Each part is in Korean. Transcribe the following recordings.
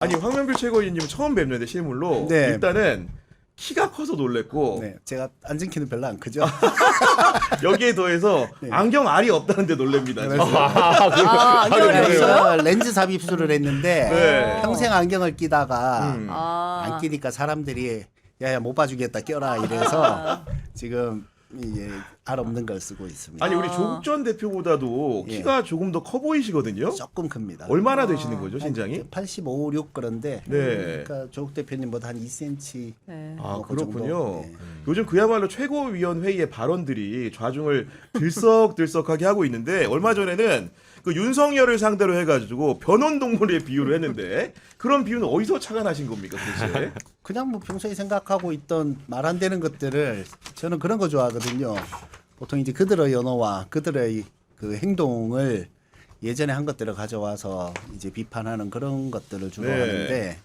아니 황명길 최고위원님 처음 뵙는데 실물로 네. 일단은 키가 커서 놀랬고 네, 제가 앉은 키는 별로 안 크죠. 여기에 더해서 네. 안경 알이 없다는데 놀랍니다. 지금. 안경을 그래요? 꼈어요? 그래서 렌즈 삽입술을 했는데 네. 평생 안경을 끼다가 음. 안 끼니까 사람들이 야야 못 봐주겠다 껴라 이래서 지금 이게 알 없는 걸 쓰고 있습니다. 아니 우리 조국 전 대표보다도 예. 키가 조금 더 커 보이시거든요. 조금 큽니다. 얼마나 되시는 거죠, 신장이? 85, 6 그런데 네. 그러니까 조국 대표님보다 한 2cm 네. 아 뭐 그 정도? 그렇군요. 네. 요즘 그야말로 최고위원회의의 발언들이 좌중을 들썩들썩하게 하고 있는데 얼마 전에는 그 윤석열을 상대로 해가지고 변온동물에 비유를 했는데 그런 비유는 어디서 착안하신 겁니까 도대체? 그냥 뭐 평소에 생각하고 있던 말 안 되는 것들을 저는 그런 거 좋아하거든요. 보통 이제 그들의 연호와 그들의 그 행동을 예전에 한 것들을 가져와서 이제 비판하는 그런 것들을 주로 네. 하는데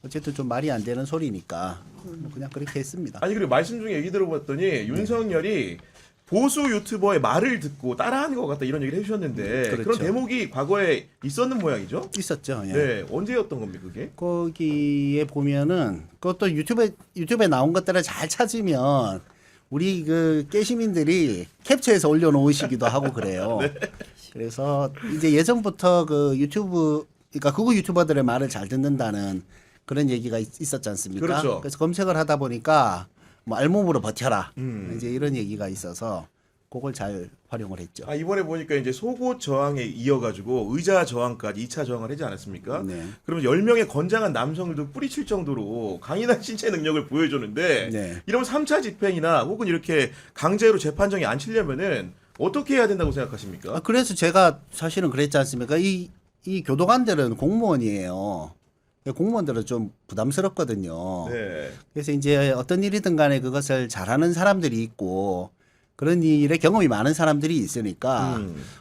어쨌든 좀 말이 안 되는 소리니까 뭐 그냥 그렇게 했습니다. 아니 그리고 말씀 중에 얘기 들어봤더니 윤석열이 보수 유튜버의 말을 듣고 따라하는 것 같다 이런 얘기를 해주셨는데 그렇죠. 그런 대목이 과거에 있었는 모양이죠? 있었죠. 예. 네, 언제였던 겁니까 그게? 거기에 보면은 그것도 유튜브에 나온 것들을 잘 찾으면 우리 그 깨시민들이 캡처해서 올려놓으시기도 하고 그래요. 그래서 이제 예전부터 그 유튜브 그러니까 극우 유튜버들의 말을 잘 듣는다는 그런 얘기가 있었지 않습니까? 그렇죠. 그래서 검색을 하다 보니까 뭐 알몸으로 버텨라 음. 이제 이런 얘기가 있어서 그걸 잘 활용을 했죠. 아 이번에 보니까 이제 속옷 저항에 이어가지고 의자 저항까지 2차 저항을 하지 않았습니까? 네. 그러면 10명의 건장한 남성들도 뿌리칠 정도로 강인한 신체 능력을 보여줬는데 네. 이러면 3차 집행이나 혹은 이렇게 강제로 재판정에 앉히려면은 어떻게 해야 된다고 생각하십니까? 그래서 제가 사실은 그랬지 않습니까? 이 교도관들은 공무원이에요. 공무원들은 좀 부담스럽거든요. 네. 그래서 이제 어떤 일이든 간에 그것을 잘하는 사람들이 있고 그런 일에 경험이 많은 사람들이 있으니까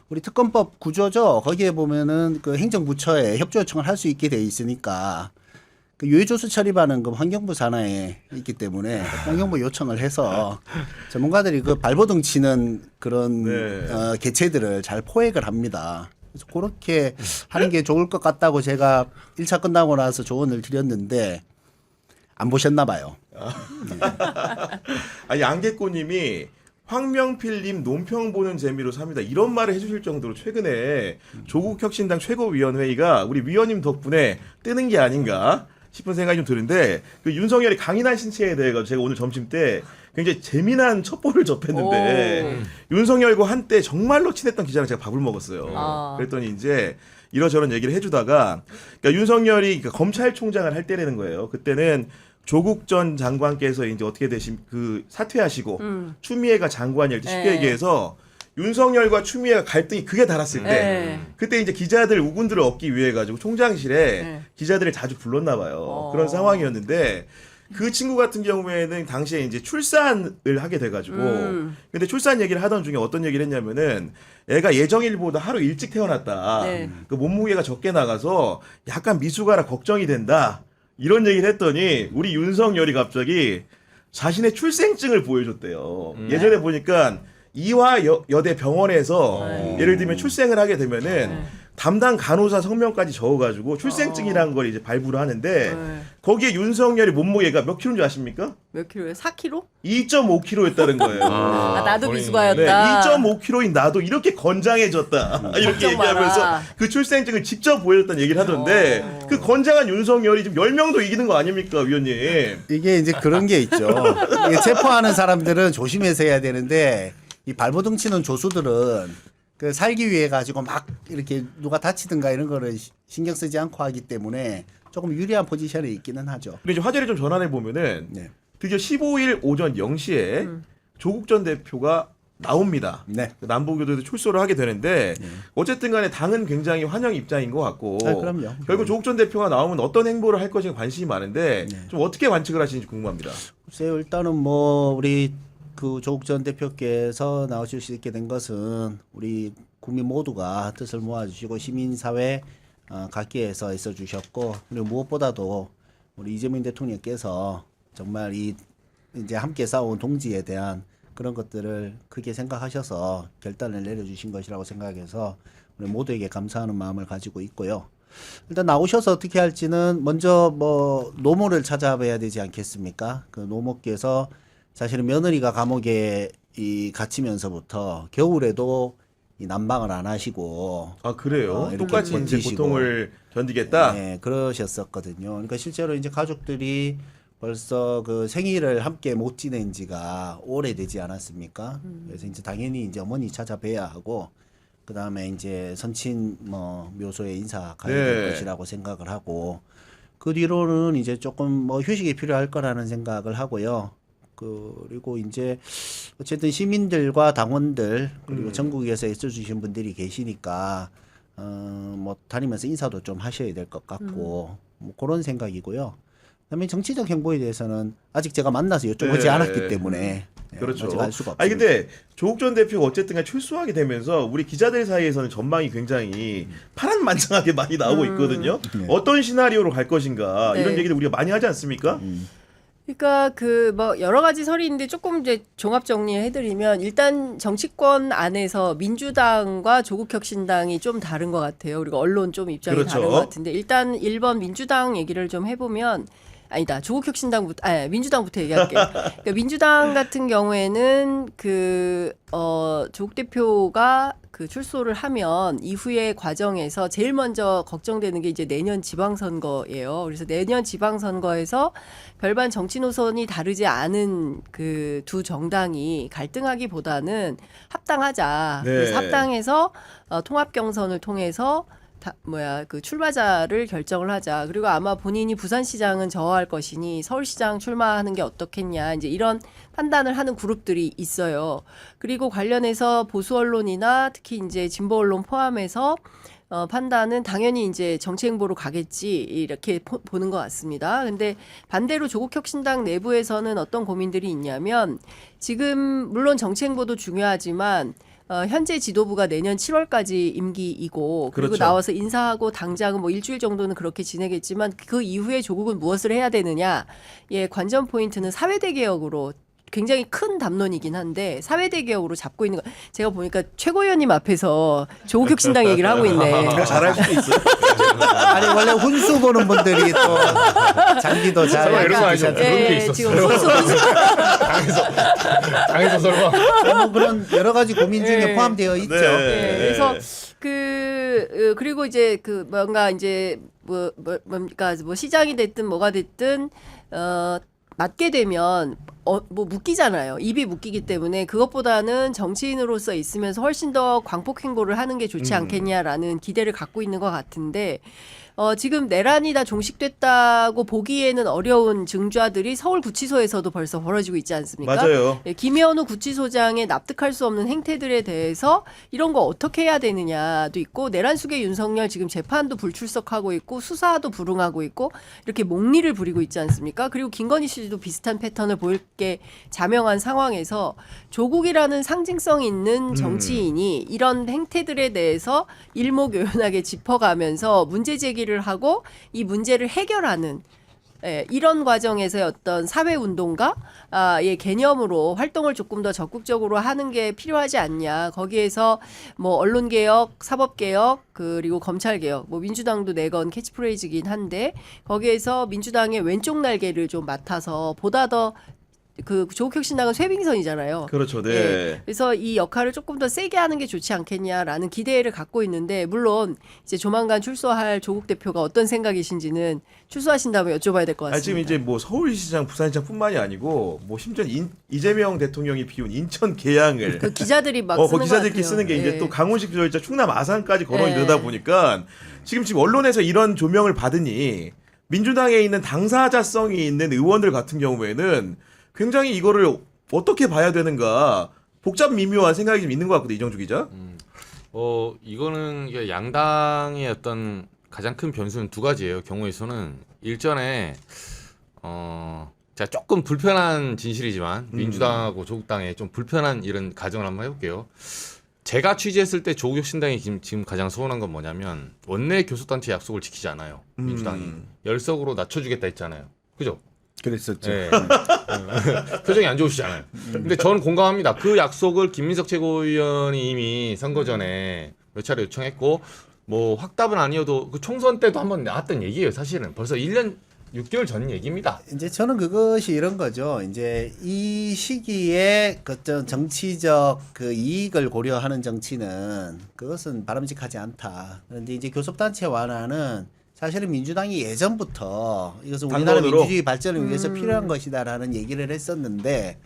우리 특검법 구조죠. 거기에 보면은 그 행정부처에 협조 요청을 할 수 있게 돼 있으니까 그 유해조수 처리반은 그 환경부 산하에 있기 때문에 환경부 요청을 해서 전문가들이 그 발버둥 치는 그런 네. 개체들을 잘 포획을 합니다. 그래서 그렇게 하는 게 좋을 것 같다고 제가 1차 끝나고 나서 조언을 드렸는데 안 보셨나 봐요. 아니 안개꽃님이 황명필님 논평 보는 재미로 삽니다. 이런 말을 해주실 정도로 최근에 조국혁신당 최고위원회의가 우리 위원님 덕분에 뜨는 게 아닌가 싶은 생각이 좀 드는데 그 윤석열의 강인한 신체에 대해 제가 오늘 점심 때 굉장히 재미난 첩보를 접했는데 윤석열과 한때 정말로 친했던 기자랑 제가 밥을 먹었어요. 아. 그랬더니 이제 이러저런 얘기를 해주다가 그러니까 윤석열이 그러니까 검찰총장을 할 때라는 거예요. 그때는 조국 전 장관께서 이제 어떻게 되신 그 사퇴하시고 추미애가 장관일 때 쉽게 네. 얘기해서 윤석열과 추미애가 갈등이 크게 달았을 때 네. 그때 이제 기자들 우군들을 얻기 위해 가지고 총장실에 네. 기자들을 자주 불렀나 봐요. 그런 상황이었는데 그 친구 같은 경우에는 당시에 이제 출산을 하게 돼가지고 근데 출산 얘기를 하던 중에 어떤 얘기를 했냐면은 애가 예정일보다 하루 일찍 태어났다. 네. 그 몸무게가 적게 나가서 약간 미숙아라 걱정이 된다. 이런 얘기를 했더니 우리 윤석열이 갑자기 자신의 출생증을 보여줬대요. 예전에 보니까 이화여대 병원에서 예를 들면 출생을 하게 되면은 담당 간호사 성명까지 적어가지고 출생증이라는 걸 이제 발부를 하는데 네. 거기에 윤석열이 몸무게가 몇 킬로인지 아십니까? 몇 킬로예요? 4킬로? 2.5kg였다는 거예요. 아, 나도 네, 미숙아였다. 2.5kg인 나도 이렇게 건장해졌다. 이렇게 걱정 얘기하면서 마라. 그 출생증을 직접 보여줬다는 얘기를 하던데 그 건장한 윤석열이 지금 10명도 이기는 거 아닙니까, 위원님? 이게 이제 그런 게 있죠. 이게 체포하는 사람들은 조심해서 해야 되는데 이 발버둥 치는 조수들은 그 살기 위해 가지고 막 이렇게 누가 다치든가 이런 거를 신경 쓰지 않고 하기 때문에 조금 유리한 포지션에 있기는 하죠. 근데 이제 화제를 좀 전환해 보면은 네. 드디어 15일 오전 0시에 조국 전 대표가 나옵니다. 네. 남부교도에서 출소를 하게 되는데 어쨌든 간에 당은 굉장히 환영 입장인 것 같고 아, 그럼요. 결국 조국 전 대표가 나오면 어떤 행보를 할 것인가 관심이 많은데 네. 좀 어떻게 관측을 하시는지 궁금합니다. 글쎄요, 일단은 뭐 우리 그 조국 전 대표께서 나오실 수 있게 된 것은 우리 국민 모두가 뜻을 모아주시고 시민사회 각계에서 애써주셨고 그리고 무엇보다도 우리 이재명 대통령께서 정말 이 이제 함께 싸운 동지에 대한 그런 것들을 크게 생각하셔서 결단을 내려주신 것이라고 생각해서 우리 모두에게 감사하는 마음을 가지고 있고요. 일단 나오셔서 어떻게 할지는 먼저 뭐 노모를 찾아봐야 되지 않겠습니까? 그 노모께서 사실은 며느리가 감옥에 gat히면서부터 겨울에도 이 난방을 안 하시고 아 그래요? 이렇게 똑같이 이제 버티시고. 고통을 견디겠다. 네, 그러셨었거든요. 그러니까 실제로 이제 가족들이 벌써 그 생일을 함께 못 지낸 지가 오래되지 않았습니까? 그래서 이제 당연히 이제 어머니 찾아뵈야 하고 그다음에 이제 선친 뭐 묘소에 인사 가야 될 네. 것이라고 생각을 하고 그 뒤로는 이제 조금 뭐 휴식이 필요할 거라는 생각을 하고요. 그리고 이제 어쨌든 시민들과 당원들 그리고 전국에서 애써주신 분들이 계시니까 뭐 다니면서 인사도 좀 하셔야 될 것 같고 뭐 그런 생각이고요. 그다음에 정치적 행보에 대해서는 아직 제가 만나서 여쭤보지 네. 않았기 때문에 그렇죠. 아직 알 수가 없습니다. 아니 근데 조국 전 대표가 어쨌든 출소하게 되면서 우리 기자들 사이에서는 전망이 굉장히 파란만장하게 많이 나오고 있거든요. 네. 어떤 시나리오로 갈 것인가 네. 이런 얘기를 우리가 많이 하지 않습니까? 그러니까 그 뭐 여러 가지 설이 있는데 조금 이제 종합 정리해드리면 일단 정치권 안에서 민주당과 조국혁신당이 좀 다른 것 같아요. 그리고 언론 좀 입장이 그렇죠. 다른 것 같은데 일단 1번 민주당 얘기를 좀 해보면 아니다 조국혁신당부터 민주당부터 얘기할게요. 그러니까 민주당 같은 경우에는 조국 대표가 그 출소를 하면 이후의 과정에서 제일 먼저 걱정되는 게 이제 내년 지방선거예요. 그래서 내년 지방선거에서 별반 정치 노선이 다르지 않은 그 두 정당이 갈등하기보다는 합당하자. 네. 그래서 합당해서 통합 경선을 통해서 그 출마자를 결정을 하자. 그리고 아마 본인이 부산시장은 저하할 것이니 서울시장 출마하는 게 어떻겠냐. 이제 이런 판단을 하는 그룹들이 있어요. 그리고 관련해서 보수 언론이나 특히 이제 진보 언론 포함해서 판단은 당연히 이제 정치 행보로 가겠지 이렇게 보는 것 같습니다. 근데 반대로 조국혁신당 내부에서는 어떤 고민들이 있냐면 지금 물론 정치 행보도 중요하지만 현재 지도부가 내년 7월까지 임기이고 그리고 그렇죠. 나와서 인사하고 당장은 뭐 일주일 정도는 그렇게 지내겠지만 그 이후에 조국은 무엇을 해야 되느냐. 예, 관전 포인트는 사회대 개혁으로 굉장히 큰 담론이긴 한데 사회대 개혁으로 잡고 있는 거 제가 보니까 최고위원님 앞에서 조국혁신당 얘기를 하고 있네. 잘할 수도 있어요. 아니 원래 훈수 보는 분들이 또 장기도 잘 설마 이런 거 아니죠? 그런 게 있었어요. 지금 훈수 당에서 설마. 뭐 그런 여러 가지 고민 중에 네. 포함되어 있죠. 네. 네, 그래서 그리고 이제 그 뭔가 이제 뭡니까 뭐 시장이 됐든 뭐가 됐든 맡게 되면 뭐 묶이잖아요. 입이 묶이기 때문에 그것보다는 정치인으로서 있으면서 훨씬 더 광폭 행보를 하는 게 좋지 않겠냐라는 기대를 갖고 있는 것 같은데 지금 내란이 다 종식됐다고 보기에는 어려운 증좌들이 서울구치소에서도 벌써 벌어지고 있지 않습니까? 맞아요. 예, 김현우 구치소장의 납득할 수 없는 행태들에 대해서 이런 거 어떻게 해야 되느냐도 있고 내란 수계 윤석열 지금 재판도 불출석하고 있고 수사도 불응하고 있고 이렇게 몽리를 부리고 있지 않습니까? 그리고 김건희 씨도 비슷한 패턴을 보일 게 자명한 상황에서 조국이라는 상징성 있는 정치인이 이런 행태들에 대해서 일목요연하게 짚어가면서 문제 제기를 하고 이 문제를 해결하는 이런 과정에서의 어떤 사회운동가 의 개념으로 활동을 조금 더 적극적으로 하는 게 필요하지 않냐. 거기에서 뭐 언론개혁, 사법개혁, 그리고 검찰개혁, 뭐 민주당도 내건 캐치프레이즈긴 한데 거기에서 민주당의 왼쪽 날개를 좀 맡아서 보다 더 그 조국혁신당은 쇄빙선이잖아요. 그렇죠. 네. 예, 그래서 이 역할을 조금 더 세게 하는 게 좋지 않겠냐라는 기대를 갖고 있는데 물론 이제 조만간 출소할 조국 대표가 어떤 생각이신지는 출소하신다면 여쭤봐야 될 것 같습니다. 지금 이제 뭐 서울시장, 부산시장뿐만이 아니고 뭐 심지어 이재명 대통령이 피운 인천 계양을 그 기자들이 막 거 쓰는 기자들끼리 것 같아요. 쓰는 게 이제 예. 또 강훈식 비서실장 충남 아산까지 거론이 예. 되다 보니까 지금 언론에서 이런 조명을 받으니 민주당에 있는 당사자성이 있는 의원들 같은 경우에는 굉장히 이거를 어떻게 봐야 되는가 복잡 미묘한 생각이 좀 있는 것 같거든요. 이정주 기자. 이거는 이게 양당의 어떤 가장 큰 변수는 두 가지예요. 경우의 수는 일전에 제가 조금 불편한 진실이지만 민주당하고 조국당의 좀 불편한 이런 가정을 한번 해볼게요. 제가 취재했을 때 조국혁신당이 지금 가장 서운한 건 뭐냐면 원내 교섭단체 약속을 지키지 않아요. 민주당이 열석으로 낮춰주겠다 했잖아요. 그죠? 그랬었죠. 네. 표정이 안 좋으시잖아요. 근데 저는 공감합니다. 그 약속을 김민석 최고위원이 이미 선거 전에 몇 차례 요청했고 뭐 확답은 아니어도 그 총선 때도 한번 나왔던 얘기예요. 사실은 벌써 1년 6개월 전 얘기입니다. 이제 저는 그것이 이런 거죠. 이제 이 시기에 그 정치적 그 이익을 고려하는 정치는 그것은 바람직하지 않다. 그런데 이제 교섭단체 완화는 사실은 민주당이 예전부터 이것은 우리나라 당론으로? 민주주의 발전을 위해서 필요한 것이다라는 얘기를 했었는데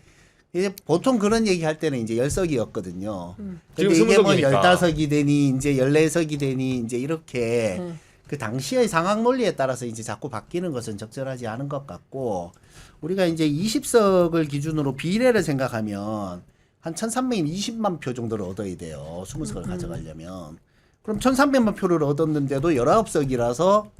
이제 보통 그런 얘기할 때는 이제 10석이었거든요. 근데 지금 이게 뭐 20석이니까. 15석이 되니 이제 14석이 되니 이제 이렇게 그 당시의 상황 논리에 따라서 이제 자꾸 바뀌는 것은 적절하지 않은 것 같고 우리가 이제 20석을 기준으로 비례를 생각하면 한 1320만 표 정도를 얻어야 돼요. 20석을 가져가려면. 그럼 1300만 표를 얻었는데도 19석이라서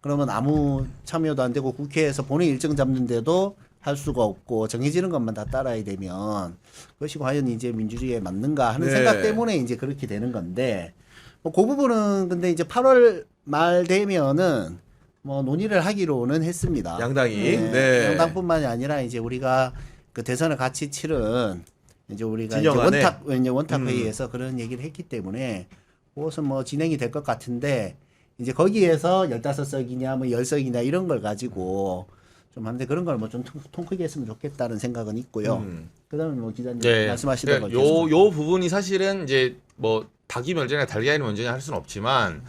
그러면 아무 참여도 안 되고 국회에서 본회 일정 잡는데도 할 수가 없고 정해지는 것만 다 따라야 되면 그것이 과연 이제 민주주의에 맞는가 하는 네. 생각 때문에 이제 그렇게 되는 건데 뭐 그 부분은 근데 이제 8월 말 되면은 뭐 논의를 하기로는 했습니다. 양당이. 네. 네. 양당뿐만이 아니라 이제 우리가 그 대선을 같이 치른 이제 우리가 이제 진영 안에. 원탁 회의에서 그런 얘기를 했기 때문에 그것은 뭐 진행이 될 것 같은데 이제 거기에서 15석이냐 뭐 10석이냐 이런 걸 가지고 좀 하는데 그런 걸 뭐 좀 통 크게 했으면 좋겠다는 생각은 있고요. 그다음에 뭐 기자님 말씀하시던 걸 계속. 요 부분이 사실은 이제 뭐 닭이 먼저냐 달걀이 먼저냐 할 수는 없지만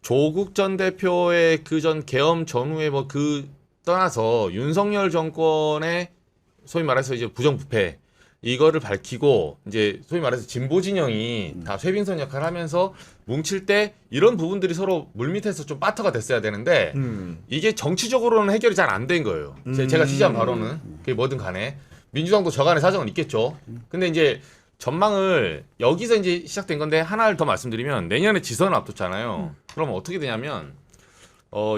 조국 전 대표의 그 전 계엄 전후에 뭐 그 떠나서 윤석열 정권의 소위 말해서 이제 부정부패 이거를 밝히고 이제 소위 말해서 진보 진영이 다 쇄빙선 역할을 하면서 뭉칠 때 이런 부분들이 서로 물밑에서 좀 빠터가 됐어야 되는데 이게 정치적으로는 해결이 잘 안 된 거예요. 제가 취재한 바로는 그게 뭐든 간에 민주당도 저간의 사정은 있겠죠. 근데 이제 전망을 여기서 이제 시작된 건데 하나를 더 말씀드리면 내년에 지선을 앞뒀잖아요. 그러면 어떻게 되냐면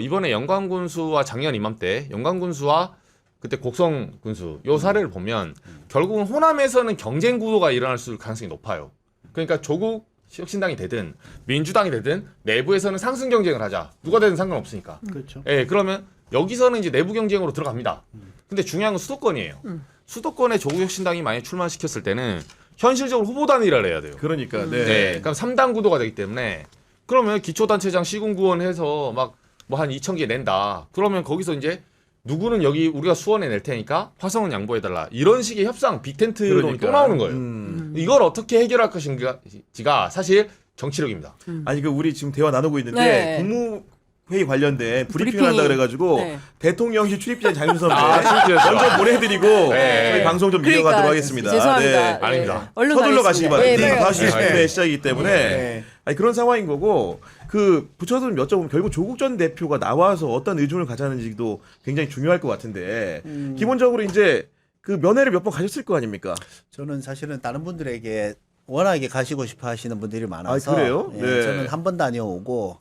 이번에 영광군수와 작년 이맘때 영광군수와 그때 곡성군수 요 사례를 보면 결국은 호남에서는 경쟁 구도가 일어날 수 가능성이 높아요. 그러니까 조국 혁신당이 되든 민주당이 되든 내부에서는 상승 경쟁을 하자. 누가 되든 상관없으니까. 그렇죠. 예, 그러면 여기서는 이제 내부 경쟁으로 들어갑니다. 근데 중요한 건 수도권이에요. 수도권에 조국 혁신당이 만약 출마시켰을 때는 현실적으로 후보 단일화를 해야 돼요. 그러니까 네. 네. 그럼 3당 구도가 되기 때문에 그러면 기초단체장 시군구원 해서 막 뭐 한 2,000개 낸다. 그러면 거기서 이제 누구는 여기 우리가 수원에 낼 테니까 화성은 양보해달라. 이런 식의 협상 빅텐트론이 그러니까. 또 나오는 거예요. 이걸 어떻게 해결할 것인지가 사실 정치력입니다. 아니 그 우리 지금 대화 나누고 있는데 네. 국무회의 관련된 브리핑을 브리핑이. 한다 그래가지고 네. 대통령실 출입기자 장윤선 출입기자죠. 먼저 보내드리고 네. 저희 방송 좀 그러니까, 이어가도록 하겠습니다. 죄송합니다. 네. 아닙니다. 얼른 서둘러 가시기 바랍니다. 네, 5시 네. 20분에 시작이기 때문에 네. 아니, 그런 상황인 거고 그 붙여서 좀 여쭤보면 결국 조국 전 대표가 나와서 어떤 의존을 가졌는지도 굉장히 중요할 것 같은데 기본적으로 이제 그 면회를 몇 번 가셨을 거 아닙니까? 저는 사실은 다른 분들에게 워낙에 가시고 싶어 하시는 분들이 많아서 아, 그래요? 예, 네. 저는 한 번 다녀오고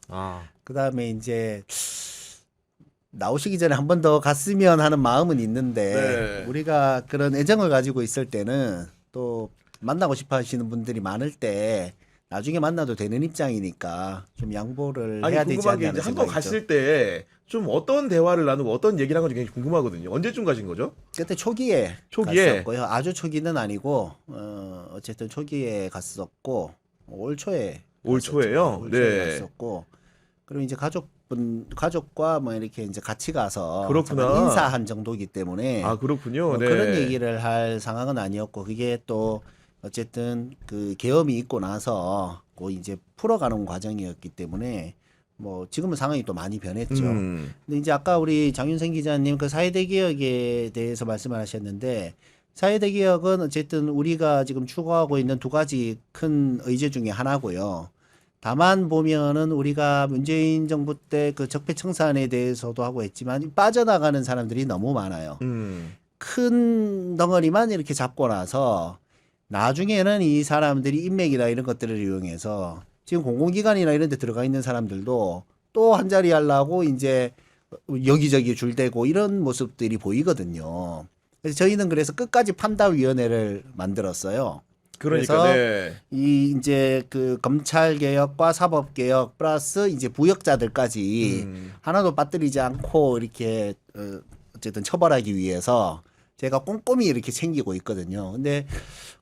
그다음에 이제 나오시기 전에 한 번 더 갔으면 하는 마음은 있는데 네. 우리가 그런 애정을 가지고 있을 때는 또 만나고 싶어 하시는 분들이 많을 때 나중에 만나도 되는 입장이니까 좀 양보를 아니 해야 되지 궁금한 게 않냐는 이제 한 번 생각이죠. 갔을 때 좀 어떤 대화를 나누고 어떤 얘기를 한 건지 굉장히 궁금하거든요. 언제쯤 가신 거죠? 그때 초기에 갔었고요. 아주 초기는 아니고 어쨌든 초기에 갔었고 올 초에 올 갔었죠. 초에요? 올 초에 네. 갔었고 그리고 이제 가족과 뭐 이렇게 이제 같이 가서 그렇구나. 잠깐 인사한 정도이기 때문에 아 그렇군요. 뭐 네. 그런 얘기를 할 상황은 아니었고 그게 또 어쨌든 그 계엄이 있고 나서 그 이제 풀어가는 과정이었기 때문에 뭐 지금은 상황이 또 많이 변했죠. 근데 이제 아까 우리 장윤선 기자님 그 사회대 개혁에 대해서 말씀을 하셨는데 사회대 개혁은 어쨌든 우리가 지금 추구하고 있는 두 가지 큰 의제 중에 하나고요. 다만 보면은 우리가 문재인 정부 때 그 적폐청산에 대해서도 하고 했지만 빠져나가는 사람들이 너무 많아요. 큰 덩어리만 이렇게 잡고 나서 나중에는 이 사람들이 인맥이나 이런 것들을 이용해서 지금 공공기관이나 이런 데 들어가 있는 사람들도 또 한 자리 하려고 이제 여기저기 줄대고 이런 모습들이 보이거든요. 그래서 저희는 그래서 끝까지 판다위원회를 만들었어요. 그러니까 그래서 네. 이 이제 그 검찰 개혁과 사법 개혁 플러스 이제 부역자들까지 하나도 빠뜨리지 않고 이렇게 어쨌든 처벌하기 위해서 제가 꼼꼼히 이렇게 챙기고 있거든요. 근데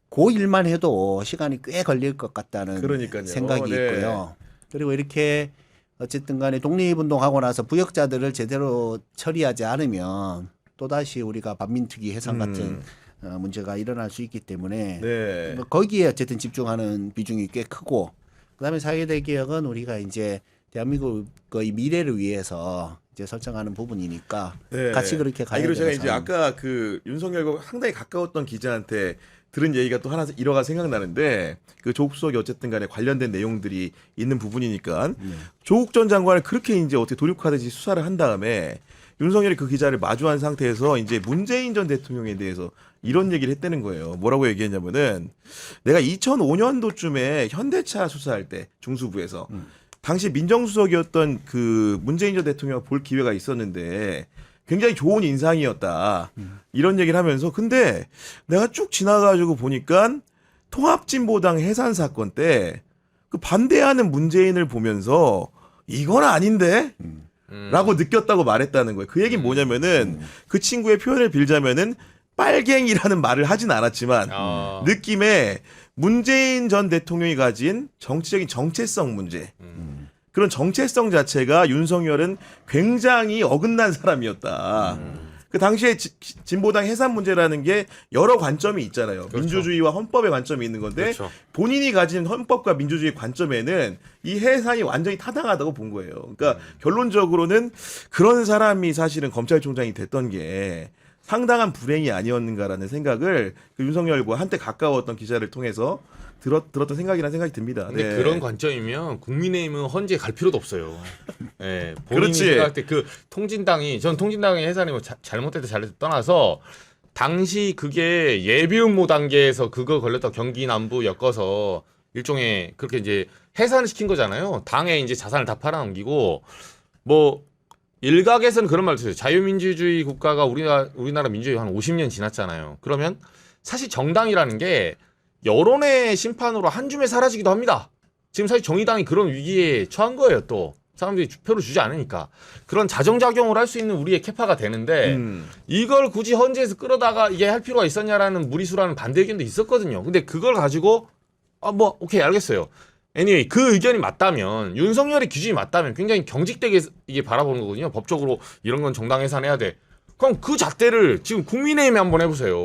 그 일만 해도 시간이 꽤 걸릴 것 같다는 그러니까요. 생각이 네. 있고요. 그리고 이렇게 어쨌든 간에 독립운동하고 나서 부역자들을 제대로 처리하지 않으면 또다시 우리가 반민특위 해산 같은 문제가 일어날 수 있기 때문에 네. 뭐 거기에 어쨌든 집중하는 비중이 꽤 크고 그다음에 사회대 개혁은 우리가 이제 대한민국의 미래를 위해서 이제 설정하는 부분이니까 네. 같이 그렇게 가야 그리고 제가 되는 이제 상황. 아까 그 윤석열과 상당히 가까웠던 기자한테 들은 얘기가 또 하나 일화가 생각나는데 그 조국 수석이 어쨌든 간에 관련된 내용들이 있는 부분이니까 조국 전 장관을 그렇게 이제 어떻게 도륙하듯이 수사를 한 다음에 윤석열이 그 기자를 마주한 상태에서 이제 문재인 전 대통령에 대해서 이런 얘기를 했다는 거예요. 뭐라고 얘기했냐면은 내가 2005년도쯤에 현대차 수사할 때 중수부에서 당시 민정수석이었던 그 문재인 전 대통령을 볼 기회가 있었는데 굉장히 좋은 인상이었다. 이런 얘기를 하면서 근데 내가 쭉 지나가지고 보니까 통합진보당 해산 사건 때 그 반대하는 문재인을 보면서 이건 아닌데? 라고 느꼈다고 말했다는 거예요. 그 얘기는 뭐냐면은 그 친구의 표현을 빌자면은 빨갱이라는 말을 하진 않았지만 느낌에 문재인 전 대통령이 가진 정치적인 정체성 문제 그런 정체성 자체가 윤석열은 굉장히 어긋난 사람이었다. 그 당시에 진보당 해산 문제라는 게 여러 관점이 있잖아요. 그렇죠. 민주주의와 헌법의 관점이 있는 건데 그렇죠. 본인이 가진 헌법과 민주주의 관점에는 이 해산이 완전히 타당하다고 본 거예요. 그러니까 결론적으로는 그런 사람이 사실은 검찰총장이 됐던 게 상당한 불행이 아니었는가라는 생각을 그 윤석열과 한때 가까웠던 기자를 통해서 들었던 생각이라는 생각이 듭니다. 근데 네. 그런 관점이면 국민의힘은 헌재 갈 필요도 없어요. 예, 본인이 그렇지. 생각할 때 그 통진당이 전 통진당의 해산이 뭐 잘못됐다 잘됐다 떠나서 당시 그게 예비음모 단계에서 그거 걸렸다 경기 남부 엮어서 일종의 그렇게 이제 해산을 시킨 거잖아요. 당에 이제 자산을 다 팔아넘기고 뭐 일각에서는 그런 말도 있어요. 자유민주주의 국가가 우리나라 민주주의 한 50년 지났잖아요. 그러면 사실 정당이라는 게 여론의 심판으로 한 줌에 사라지기도 합니다. 지금 사실 정의당이 그런 위기에 처한 거예요. 또 사람들이 표를 주지 않으니까 그런 자정작용을 할 수 있는 우리의 캐파가 되는데 이걸 굳이 헌재에서 끌어다가 이게 할 필요가 있었냐라는 무리수라는 반대 의견도 있었거든요. 근데 그걸 가지고 뭐 오케이 알겠어요. anyway 그 의견이 맞다면 윤석열의 기준이 맞다면 굉장히 경직되게 이게 바라보는 거거든요. 법적으로 이런 건 정당 해산해야 돼. 그럼 그 잣대를 지금 국민의힘에 한번 해보세요.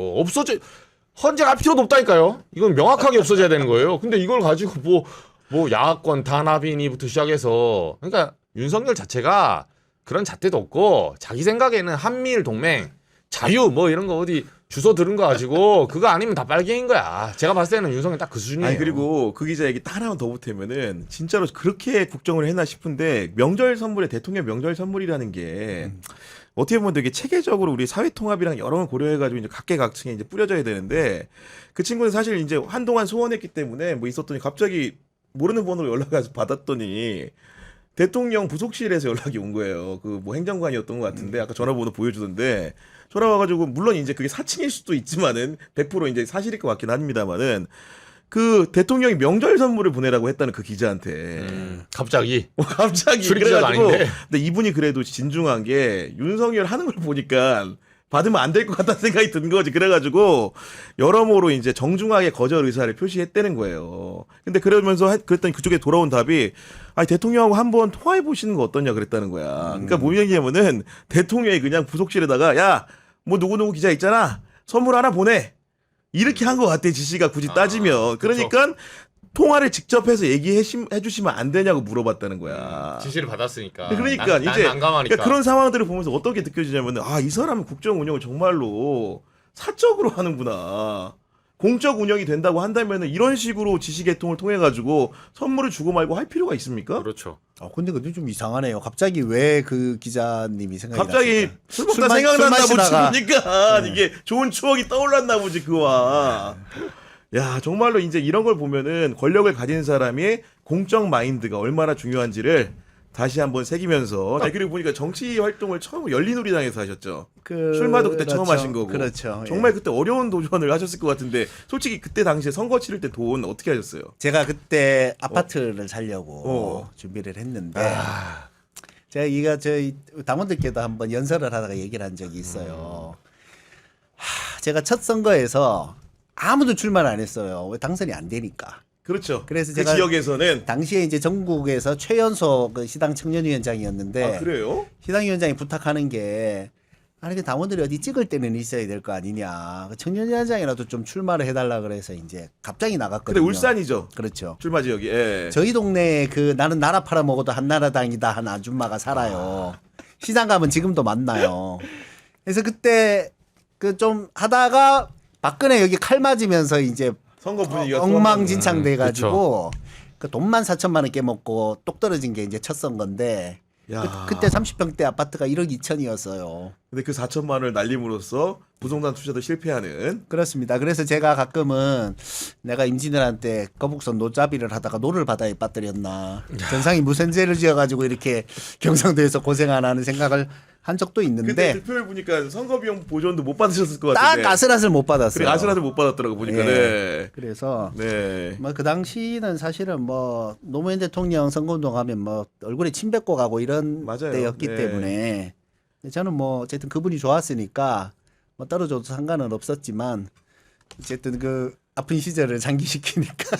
헌재가 할 필요도 없다니까요. 이건 명확하게 없어져야 되는 거예요. 근데 이걸 가지고 뭐 야권 단합인이부터 시작해서 그러니까 윤석열 자체가 그런 잣대도 없고 자기 생각에는 한미일 동맹 자유 뭐 이런 거 어디 주소 들은 거 가지고 그거 아니면 다 빨갱인 거야. 제가 봤을 때는 윤석열 딱 그 수준이에요. 아니 그리고 그 기자 얘기 딱 하나만 더 보태면은 진짜로 그렇게 국정을 했나 싶은데 명절 선물에 대통령 명절 선물이라는 게 어떻게 보면 되게 체계적으로 우리 사회 통합이랑 여러 걸 고려해가지고 이제 각계각층에 이제 뿌려져야 되는데 그 친구는 사실 이제 한동안 소원했기 때문에 뭐 있었더니 갑자기 모르는 번호로 연락을 받았더니 대통령 부속실에서 연락이 온 거예요. 그 뭐 행정관이었던 것 같은데 아까 전화번호 보여주던데 전화 와가지고 물론 이제 그게 사칭일 수도 있지만은 100% 이제 사실일 것 같긴 합니다만은 그 대통령이 명절 선물을 보내라고 했다는 그 기자한테 갑자기 갑자기 출입기자도 그래가지고 아닌데. 근데 이분이 그래도 진중한 게 윤석열 하는 걸 보니까 받으면 안 될 것 같다는 생각이 든 거지. 그래가지고 여러모로 이제 정중하게 거절 의사를 표시했다는 거예요. 근데 그러면서 그랬더니 그쪽에 돌아온 답이 아니 대통령하고 한번 통화해 보시는 거 어떠냐 그랬다는 거야. 그러니까 뭐 얘기냐면은 대통령이 그냥 부속실에다가 야 뭐 누구누구 기자 있잖아 선물 하나 보내 이렇게 한 것 같아 지시가 굳이 따지면. 그러니까 통화를 직접 해서 얘기해 주시면 안 되냐고 물어봤다는 거야. 지시를 받았으니까. 그러니까 난 이제 난감하니까. 그러니까 그런 상황들을 보면서 어떻게 느껴지냐면 이 사람은 국정 운영을 정말로 사적으로 하는구나. 공적 운영이 된다고 한다면 이런 식으로 지시 개통을 통해 가지고 선물을 주고 말고 할 필요가 있습니까? 그렇죠. 근데 그게 좀 이상하네요. 갑자기 왜 그 기자님이 생각이 갑자기 났을까? 술 먹다 생각났나 보지 마시다가. 보니까 이게 좋은 추억이 떠올랐나 보지 그와. 야 정말로 이제 이런 걸 보면은 권력을 가진 사람이 공적 마인드가 얼마나 중요한지를 다시 한번 새기면서. 그리고 보니까 정치 활동을 처음 열린우리당에서 하셨죠. 출마도 그때 처음 하신 거고. 그렇죠. 정말 그때 어려운 도전을 하셨을 것 같은데 솔직히 그때 당시에 선거 치를 때 돈 어떻게 하셨어요? 제가 그때 아파트를 살려고 준비를 했는데 제가 이거 저희 당원들께도 한번 연설을 하다가 얘기를 한 적이 있어요. 제가 첫 선거에서 아무도 출마를 안 했어요. 왜 당선이 안 되니까. 그렇죠. 그래서 그 제가 지역에서는 당시에 이제 전국에서 최연소 그 시당 청년위원장이었는데 아 그래요? 시당위원장이 부탁하는 게 아니 그 당원들이 어디 찍을 때는 있어야 될 거 아니냐. 그 청년위원장이라도 좀 출마를 해달라 그래서 이제 갑자기 근데 나갔거든요. 울산이죠. 그렇죠. 출마 지역이. 예. 저희 동네에 그 나는 나라 팔아 먹어도 한나라당이다 한 아줌마가 살아요. 시장 가면 지금도 만나요. 그래서 그때 그 좀 하다가 박근혜 여기 칼 맞으면서 이제 선거 분위기가 또 엉망진창 돼가지고 그 돈만 4천만 원 깨먹고 똑 떨어진 게 이제 첫 선거인데 야. 그때 30평대 아파트가 1억 2천이었어요. 근데 그 4천만 원을 날림으로써 부동산 투자도 실패하는. 그렇습니다. 그래서 제가 가끔은 내가 임진왜란때 거북선 노자비를 하다가 노를 바다에 빠뜨렸나. 전상이 무슨 죄를 지어가지고 이렇게 경상도에서 고생 안 하는 생각을 한 적도 근데 있는데 득표를 보니까 선거 비용 보전도 못 받으셨을 것 딱 같은데. 아슬아슬 못 받았어요. 그래 아슬아슬 못 받았더라고 보니까. 예. 네. 그래서 네. 뭐 그 당시는 사실은 뭐 노무현 대통령 선거운동 하면 뭐 얼굴에 침 뱉고 가고 이런 맞아요. 때였기 네. 때문에 저는 뭐 어쨌든 그분이 좋았으니까 뭐 떨어져도 상관은 없었지만 어쨌든 그 아픈 시절을 장기시키니까